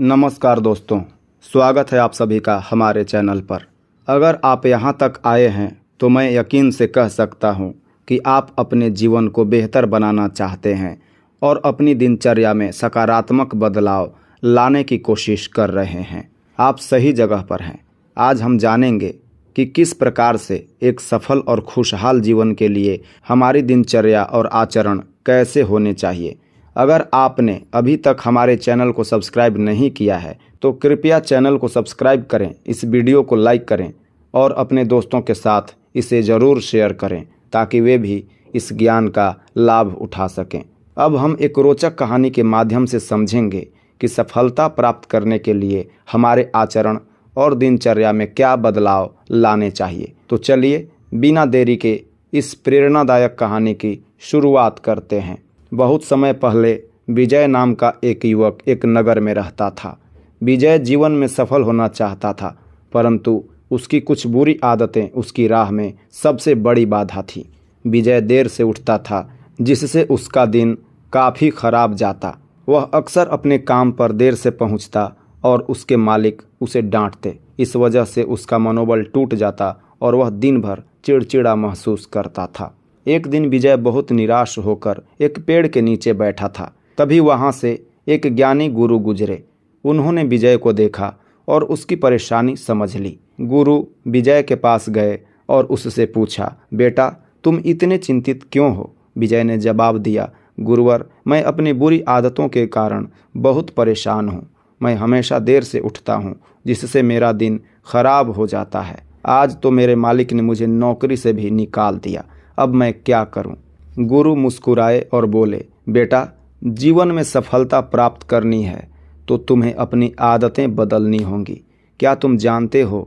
नमस्कार दोस्तों, स्वागत है आप सभी का हमारे चैनल पर। अगर आप यहाँ तक आए हैं तो मैं यकीन से कह सकता हूँ कि आप अपने जीवन को बेहतर बनाना चाहते हैं और अपनी दिनचर्या में सकारात्मक बदलाव लाने की कोशिश कर रहे हैं। आप सही जगह पर हैं। आज हम जानेंगे कि किस प्रकार से एक सफल और खुशहाल जीवन के लिए हमारी दिनचर्या और आचरण कैसे होने चाहिए। अगर आपने अभी तक हमारे चैनल को सब्सक्राइब नहीं किया है तो कृपया चैनल को सब्सक्राइब करें, इस वीडियो को लाइक करें और अपने दोस्तों के साथ इसे ज़रूर शेयर करें ताकि वे भी इस ज्ञान का लाभ उठा सकें। अब हम एक रोचक कहानी के माध्यम से समझेंगे कि सफलता प्राप्त करने के लिए हमारे आचरण और दिनचर्या में क्या बदलाव लाने चाहिए। तो चलिए बिना देरी के इस प्रेरणादायक कहानी की शुरुआत करते हैं। बहुत समय पहले विजय नाम का एक युवक एक नगर में रहता था। विजय जीवन में सफल होना चाहता था, परंतु उसकी कुछ बुरी आदतें उसकी राह में सबसे बड़ी बाधा थी। विजय देर से उठता था, जिससे उसका दिन काफ़ी खराब जाता। वह अक्सर अपने काम पर देर से पहुंचता और उसके मालिक उसे डांटते। इस वजह से उसका मनोबल टूट जाता और वह दिन भर चिड़चिड़ा महसूस करता था। एक दिन विजय बहुत निराश होकर एक पेड़ के नीचे बैठा था। तभी वहां से एक ज्ञानी गुरु गुजरे। उन्होंने विजय को देखा और उसकी परेशानी समझ ली। गुरु विजय के पास गए और उससे पूछा, बेटा तुम इतने चिंतित क्यों हो? विजय ने जवाब दिया, गुरुवर, मैं अपनी बुरी आदतों के कारण बहुत परेशान हूँ। मैं हमेशा देर से उठता हूँ, जिससे मेरा दिन खराब हो जाता है। आज तो मेरे मालिक ने मुझे नौकरी से भी निकाल दिया। अब मैं क्या करूं? गुरु मुस्कुराए और बोले, बेटा जीवन में सफलता प्राप्त करनी है तो तुम्हें अपनी आदतें बदलनी होंगी। क्या तुम जानते हो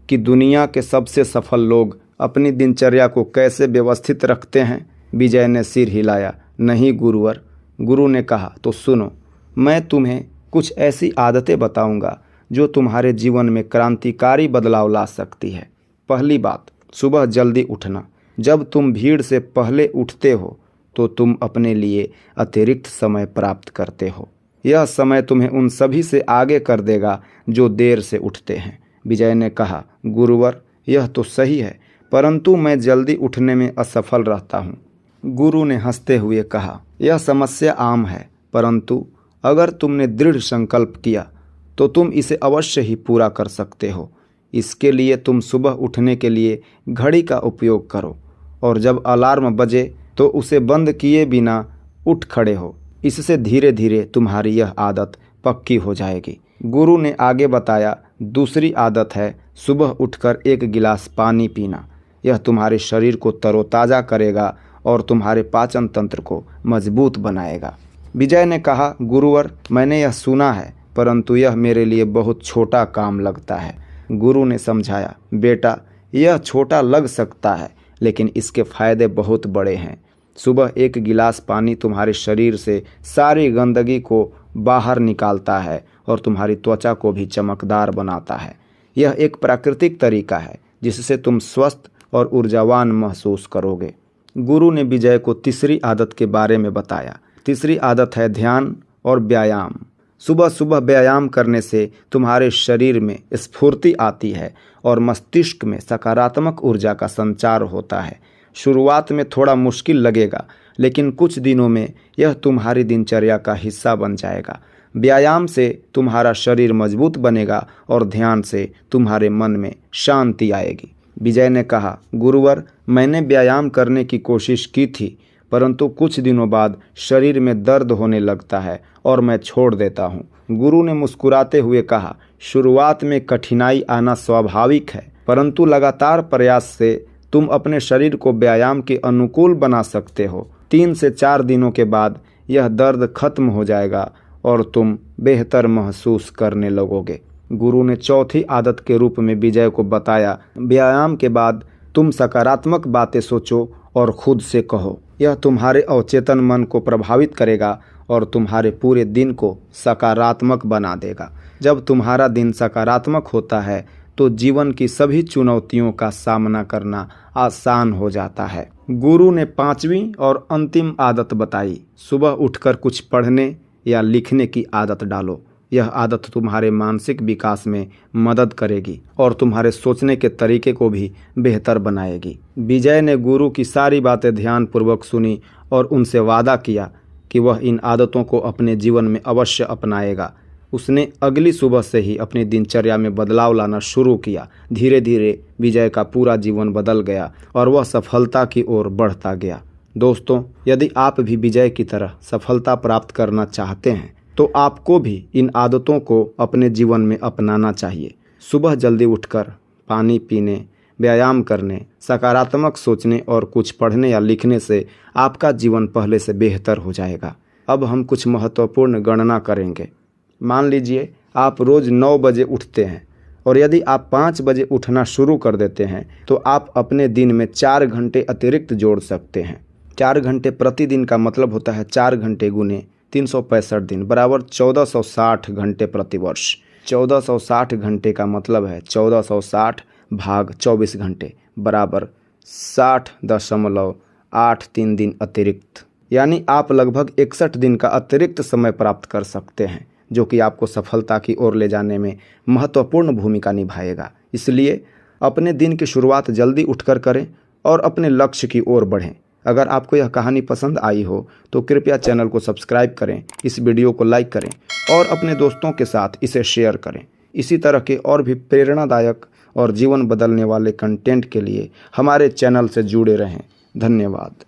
कि दुनिया के सबसे सफल लोग अपनी दिनचर्या को कैसे व्यवस्थित रखते हैं? विजय ने सिर हिलाया, नहीं गुरुवर। गुरु ने कहा, तो सुनो, मैं तुम्हें कुछ ऐसी आदतें बताऊंगा जो तुम्हारे जीवन में क्रांतिकारी बदलाव ला सकती है। पहली बात, सुबह जल्दी उठना। जब तुम भीड़ से पहले उठते हो तो तुम अपने लिए अतिरिक्त समय प्राप्त करते हो। यह समय तुम्हें उन सभी से आगे कर देगा जो देर से उठते हैं। विजय ने कहा, गुरुवर यह तो सही है, परंतु मैं जल्दी उठने में असफल रहता हूँ। गुरु ने हंसते हुए कहा, यह समस्या आम है, परंतु अगर तुमने दृढ़ संकल्प किया तो तुम इसे अवश्य ही पूरा कर सकते हो। इसके लिए तुम सुबह उठने के लिए घड़ी का उपयोग करो और जब अलार्म बजे तो उसे बंद किए बिना उठ खड़े हो। इससे धीरे धीरे तुम्हारी यह आदत पक्की हो जाएगी। गुरु ने आगे बताया, दूसरी आदत है सुबह उठकर एक गिलास पानी पीना। यह तुम्हारे शरीर को तरोताज़ा करेगा और तुम्हारे पाचन तंत्र को मजबूत बनाएगा। विजय ने कहा, गुरुवर मैंने यह सुना है, परंतु यह मेरे लिए बहुत छोटा काम लगता है। गुरु ने समझाया, बेटा यह छोटा लग सकता है, लेकिन इसके फायदे बहुत बड़े हैं। सुबह एक गिलास पानी तुम्हारे शरीर से सारी गंदगी को बाहर निकालता है और तुम्हारी त्वचा को भी चमकदार बनाता है। यह एक प्राकृतिक तरीका है जिससे तुम स्वस्थ और ऊर्जावान महसूस करोगे। गुरु ने विजय को तीसरी आदत के बारे में बताया। तीसरी आदत है ध्यान और व्यायाम। सुबह सुबह व्यायाम करने से तुम्हारे शरीर में स्फूर्ति आती है और मस्तिष्क में सकारात्मक ऊर्जा का संचार होता है। शुरुआत में थोड़ा मुश्किल लगेगा, लेकिन कुछ दिनों में यह तुम्हारी दिनचर्या का हिस्सा बन जाएगा। व्यायाम से तुम्हारा शरीर मजबूत बनेगा और ध्यान से तुम्हारे मन में शांति आएगी। विजय ने कहा, गुरुवर मैंने व्यायाम करने की कोशिश की थी, परंतु कुछ दिनों बाद शरीर में दर्द होने लगता है और मैं छोड़ देता हूँ। गुरु ने मुस्कुराते हुए कहा, शुरुआत में कठिनाई आना स्वाभाविक है, परंतु लगातार प्रयास से तुम अपने शरीर को व्यायाम के अनुकूल बना सकते हो। 3 से 4 दिनों के बाद यह दर्द खत्म हो जाएगा और तुम बेहतर महसूस करने लगोगे। गुरु ने चौथी आदत के रूप में विजय को बताया, व्यायाम के बाद तुम सकारात्मक बातें सोचो और खुद से कहो। यह तुम्हारे अवचेतन मन को प्रभावित करेगा और तुम्हारे पूरे दिन को सकारात्मक बना देगा। जब तुम्हारा दिन सकारात्मक होता है तो जीवन की सभी चुनौतियों का सामना करना आसान हो जाता है। गुरु ने 5वीं और अंतिम आदत बताई, सुबह उठकर कुछ पढ़ने या लिखने की आदत डालो। यह आदत तुम्हारे मानसिक विकास में मदद करेगी और तुम्हारे सोचने के तरीके को भी बेहतर बनाएगी। विजय ने गुरु की सारी बातें ध्यानपूर्वक सुनी और उनसे वादा किया कि वह इन आदतों को अपने जीवन में अवश्य अपनाएगा। उसने अगली सुबह से ही अपनी दिनचर्या में बदलाव लाना शुरू किया। धीरे धीरे विजय का पूरा जीवन बदल गया और वह सफलता की ओर बढ़ता गया। दोस्तों, यदि आप भी विजय की तरह सफलता प्राप्त करना चाहते हैं तो आपको भी इन आदतों को अपने जीवन में अपनाना चाहिए। सुबह जल्दी उठकर पानी पीने, व्यायाम करने, सकारात्मक सोचने और कुछ पढ़ने या लिखने से आपका जीवन पहले से बेहतर हो जाएगा। अब हम कुछ महत्वपूर्ण गणना करेंगे। मान लीजिए आप रोज़ 9 बजे उठते हैं और यदि आप 5 बजे उठना शुरू कर देते हैं तो आप अपने दिन में 4 घंटे अतिरिक्त जोड़ सकते हैं। 4 घंटे प्रतिदिन का मतलब होता है 4 घंटे गुने 365 दिन बराबर 1460 घंटे प्रतिवर्ष। 1460 घंटे का मतलब है 1460 भाग 24 घंटे बराबर 60.83 दिन अतिरिक्त। यानी आप लगभग 61 दिन का अतिरिक्त समय प्राप्त कर सकते हैं, जो कि आपको सफलता की ओर ले जाने में महत्वपूर्ण भूमिका निभाएगा। इसलिए अपने दिन की शुरुआत जल्दी उठकर करें और अपने लक्ष्य की ओर बढ़ें। अगर आपको यह कहानी पसंद आई हो तो कृपया चैनल को सब्सक्राइब करें, इस वीडियो को लाइक करें और अपने दोस्तों के साथ इसे शेयर करें। इसी तरह के और भी प्रेरणादायक और जीवन बदलने वाले कंटेंट के लिए हमारे चैनल से जुड़े रहें। धन्यवाद।